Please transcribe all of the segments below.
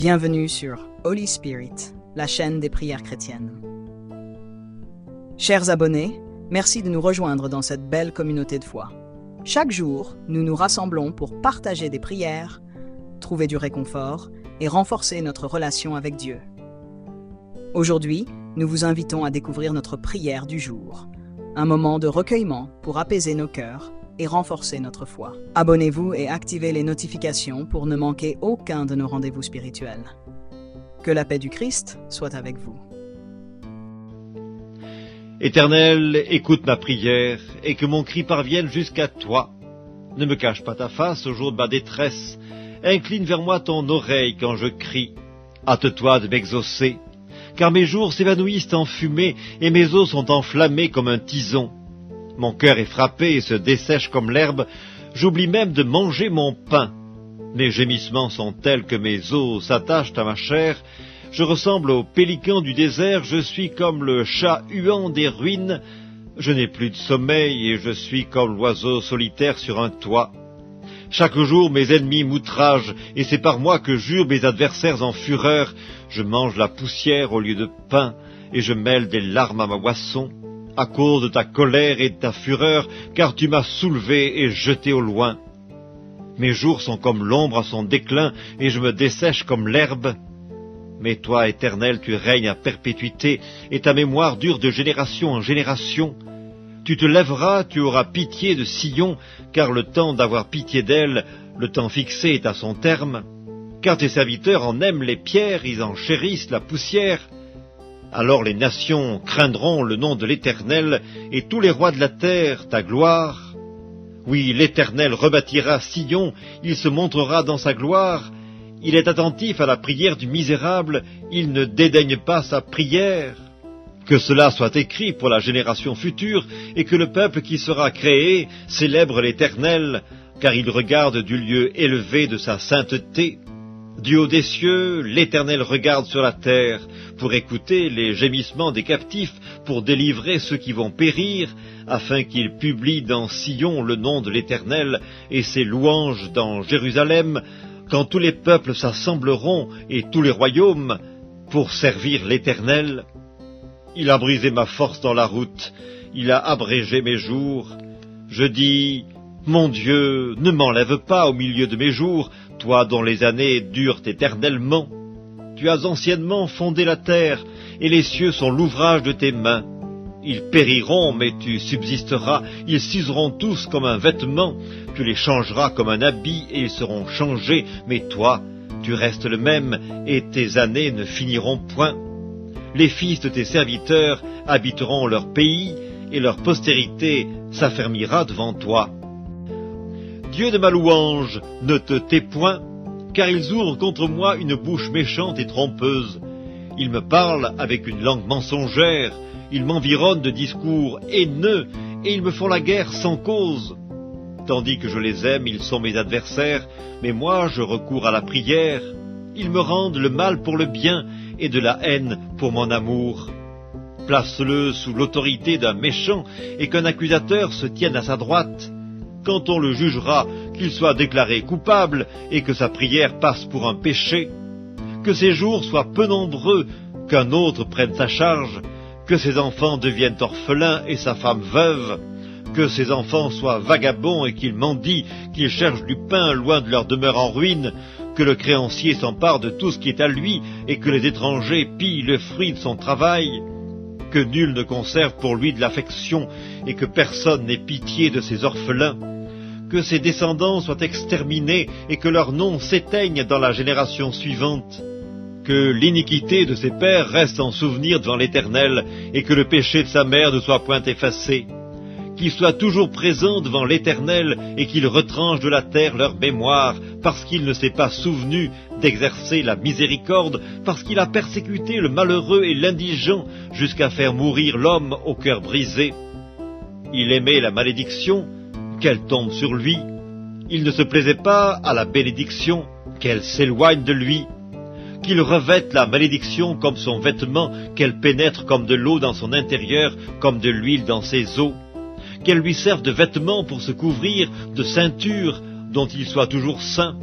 Bienvenue sur Holy Spirit, la chaîne des prières chrétiennes. Chers abonnés, merci de nous rejoindre dans cette belle communauté de foi. Chaque jour, nous nous rassemblons pour partager des prières, trouver du réconfort et renforcer notre relation avec Dieu. Aujourd'hui, nous vous invitons à découvrir notre prière du jour, un moment de recueillement pour apaiser nos cœurs et renforcer notre foi. Abonnez-vous et activez les notifications pour ne manquer aucun de nos rendez-vous spirituels. Que la paix du Christ soit avec vous. Éternel, écoute ma prière et que mon cri parvienne jusqu'à toi. Ne me cache pas ta face au jour de ma détresse. Incline vers moi ton oreille quand je crie. Hâte-toi de m'exaucer, car mes jours s'évanouissent en fumée et mes os sont enflammés comme un tison. Mon cœur est frappé et se dessèche comme l'herbe, j'oublie même de manger mon pain. Mes gémissements sont tels que mes os s'attachent à ma chair, je ressemble au pélican du désert, je suis comme le chat huant des ruines, je n'ai plus de sommeil et je suis comme l'oiseau solitaire sur un toit. Chaque jour mes ennemis m'outragent, et c'est par moi que jurent mes adversaires en fureur. Je mange la poussière au lieu de pain, et je mêle des larmes à ma boisson, à cause de ta colère et de ta fureur, car tu m'as soulevé et jeté au loin. Mes jours sont comme l'ombre à son déclin, et je me dessèche comme l'herbe. Mais toi, Éternel, tu règnes à perpétuité, et ta mémoire dure de génération en génération. Tu te lèveras, tu auras pitié de Sion, car le temps d'avoir pitié d'elle, le temps fixé est à son terme. Car tes serviteurs en aiment les pierres, ils en chérissent la poussière. Alors les nations craindront le nom de l'Éternel, et tous les rois de la terre ta gloire. Oui, l'Éternel rebâtira Sion, il se montrera dans sa gloire. Il est attentif à la prière du misérable, il ne dédaigne pas sa prière. Que cela soit écrit pour la génération future, et que le peuple qui sera créé célèbre l'Éternel, car il regarde du lieu élevé de sa sainteté. Du haut des cieux, l'Éternel regarde sur la terre, pour écouter les gémissements des captifs, pour délivrer ceux qui vont périr, afin qu'il publie dans Sion le nom de l'Éternel, et ses louanges dans Jérusalem, quand tous les peuples s'assembleront, et tous les royaumes, pour servir l'Éternel. Il a brisé ma force dans la route, il a abrégé mes jours. Je dis, mon Dieu, ne m'enlève pas au milieu de mes jours, toi dont les années durent éternellement. Tu as anciennement fondé la terre, et les cieux sont l'ouvrage de tes mains. Ils périront, mais tu subsisteras, ils s'useront tous comme un vêtement, tu les changeras comme un habit, et ils seront changés, mais toi, tu restes le même, et tes années ne finiront point. Les fils de tes serviteurs habiteront leur pays, et leur postérité s'affermira devant toi. Dieu de ma louange, ne te tais point, car ils ouvrent contre moi une bouche méchante et trompeuse. Ils me parlent avec une langue mensongère, ils m'environnent de discours haineux, et ils me font la guerre sans cause. Tandis que je les aime, ils sont mes adversaires, mais moi je recours à la prière. Ils me rendent le mal pour le bien, et de la haine pour mon amour. Place-le sous l'autorité d'un méchant, et qu'un accusateur se tienne à sa droite. Quand on le jugera, qu'il soit déclaré coupable, et que sa prière passe pour un péché. Que ses jours soient peu nombreux, qu'un autre prenne sa charge, que ses enfants deviennent orphelins et sa femme veuve, que ses enfants soient vagabonds et qu'ils mendient, qu'ils cherchent du pain loin de leur demeure en ruine, que le créancier s'empare de tout ce qui est à lui, et que les étrangers pillent le fruit de son travail, que nul ne conserve pour lui de l'affection, et que personne n'ait pitié de ses orphelins, que ses descendants soient exterminés, et que leurs noms s'éteignent dans la génération suivante, que l'iniquité de ses pères reste en souvenir devant l'Éternel, et que le péché de sa mère ne soit point effacé, qu'il soit toujours présent devant l'Éternel, et qu'il retranche de la terre leur mémoire, parce qu'il ne s'est pas souvenu d'exercer la miséricorde, parce qu'il a persécuté le malheureux et l'indigent, jusqu'à faire mourir l'homme au cœur brisé. Il aimait la malédiction, qu'elle tombe sur lui. Il ne se plaisait pas à la bénédiction, qu'elle s'éloigne de lui. Qu'il revête la malédiction comme son vêtement, qu'elle pénètre comme de l'eau dans son intérieur, comme de l'huile dans ses os. Qu'elle lui serve de vêtement pour se couvrir, de ceinture dont il soit toujours saint.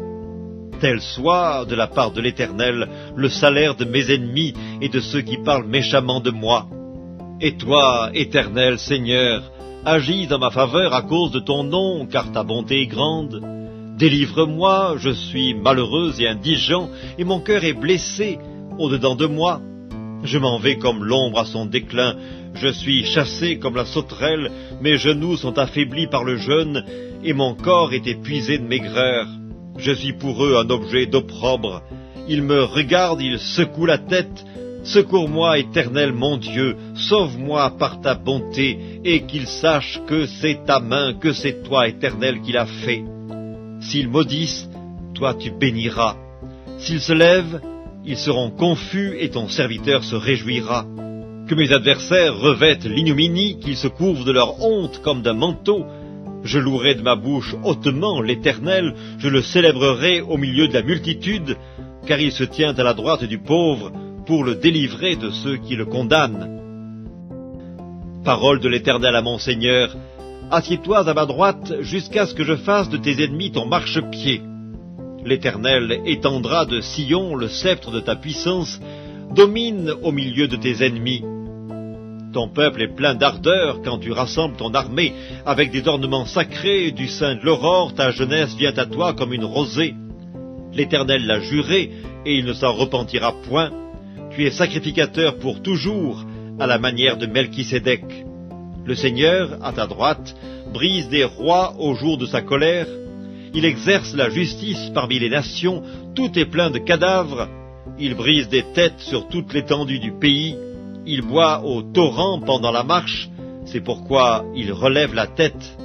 tel soit, de la part de l'Éternel, le salaire de mes ennemis et de ceux qui parlent méchamment de moi. Et toi, Éternel Seigneur, agis en ma faveur à cause de ton nom, car ta bonté est grande. Délivre-moi, je suis malheureux et indigent, et mon cœur est blessé au-dedans de moi. Je m'en vais comme l'ombre à son déclin, je suis chassé comme la sauterelle, mes genoux sont affaiblis par le jeûne, et mon corps est épuisé de maigreur. Je suis pour eux un objet d'opprobre. Ils me regardent, ils secouent la tête. Secours-moi, Éternel mon Dieu, sauve-moi par ta bonté, et qu'ils sachent que c'est ta main, que c'est toi, Éternel, qui l'as fait. S'ils maudissent, toi tu béniras. S'ils se lèvent, ils seront confus, et ton serviteur se réjouira. Que mes adversaires revêtent l'ignominie, qu'ils se couvrent de leur honte comme d'un manteau. Je louerai de ma bouche hautement l'Éternel, je le célébrerai au milieu de la multitude, car il se tient à la droite du pauvre, pour le délivrer de ceux qui le condamnent. Parole de l'Éternel à mon Seigneur, assieds-toi à ma droite jusqu'à ce que je fasse de tes ennemis ton marchepied. L'Éternel étendra de Sion le sceptre de ta puissance, domine au milieu de tes ennemis. Ton peuple est plein d'ardeur quand tu rassembles ton armée avec des ornements sacrés du sein de l'aurore, ta jeunesse vient à toi comme une rosée. L'Éternel l'a juré et il ne s'en repentira point. Tu es sacrificateur pour toujours, à la manière de Melchisédek. Le Seigneur, à ta droite, brise des rois au jour de sa colère. Il exerce la justice parmi les nations, tout est plein de cadavres. Il brise des têtes sur toute l'étendue du pays. Il boit au torrent pendant la marche, c'est pourquoi il relève la tête.